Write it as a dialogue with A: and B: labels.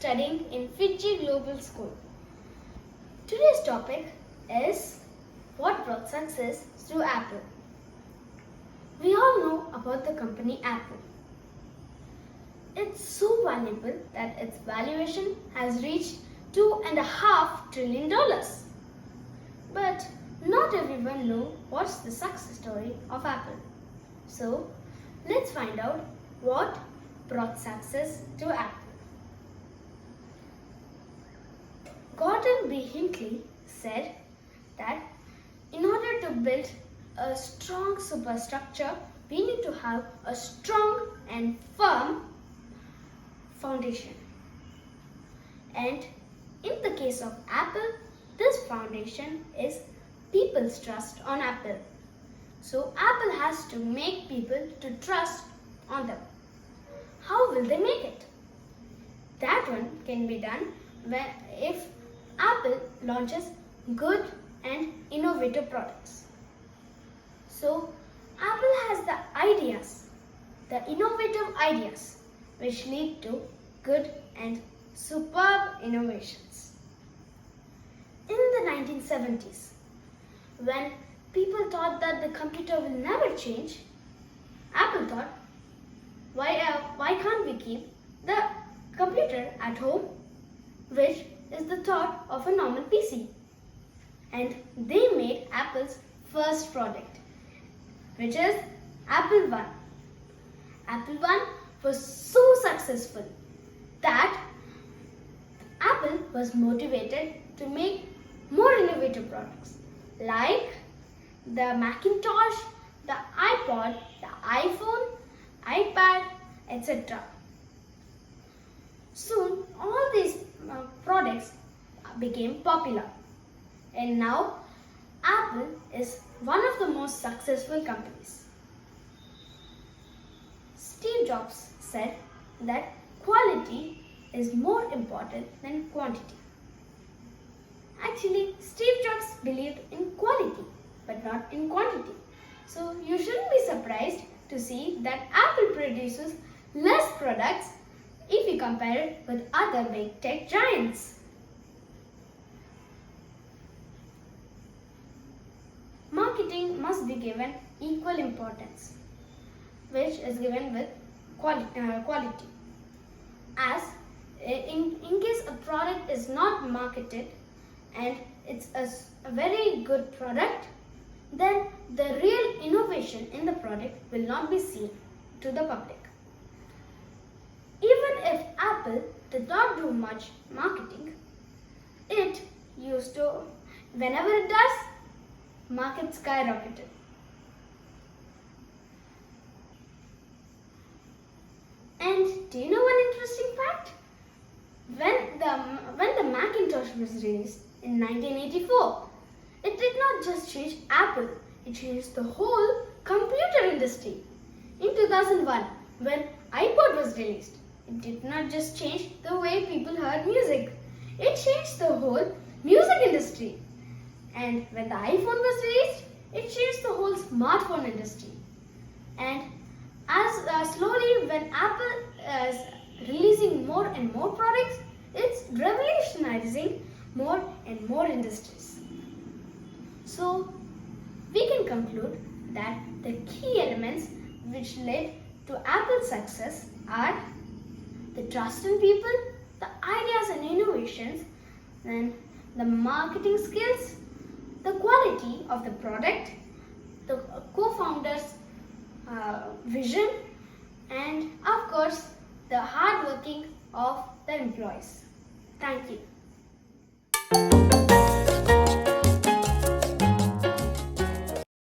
A: studying in Fiji Global School. Today's topic is what brought success to Apple. We all know about the company Apple. It's so valuable that its valuation has reached $2.5 trillion. But not everyone knows what's the success story of Apple. So let's find out what brought success to Apple. Gordon B. Hinckley said that in order to build a strong superstructure, we need to have a strong and firm foundation. And in the case of Apple, this foundation is people's trust on Apple. So Apple has to make people to trust on them. How will they make it? That one can be done if Apple launches good and innovative products. So Apple has the innovative ideas which lead to good and superb innovations. In the 1970s, when people thought that the computer will never change, Apple thought, why can't we keep the computer at home, which is the thought of a normal PC? And they made Apple's first product, which is Apple I. Apple I was so successful that Apple was motivated to make more innovative products like the Macintosh, the iPod, the iPhone, iPad, etc. Soon all these products became popular, and now Apple is one of the most successful companies. Steve Jobs said that quality is more important than quantity. Actually, Steve Jobs believed in quality but not in quantity. So you shouldn't be surprised to see that Apple produces less products if you compare it with other big tech giants. Marketing must be given equal importance, which is given with quality. As in case a product is not marketed and it's a very good product, then the real innovation in the product will not be seen to the public. Even if Apple did not do much marketing, it used to, whenever it does, market skyrocketed. And do you know one interesting fact? When the Macintosh was released in 1984, it did not just change Apple, it changed the whole computer industry. In 2001, when iPod was released, it did not just change the way people heard music, it changed the whole music industry. And when the iPhone was released, it changed the whole smartphone industry. And as slowly when Apple is releasing more and more products, it's revolutionizing more and more industries. So we can conclude that the key elements which led to Apple's success are the trust in people, the ideas and innovations, then the marketing skills, the quality of the product, the co-founders' vision, and of course the hard working of the employees. Thank you.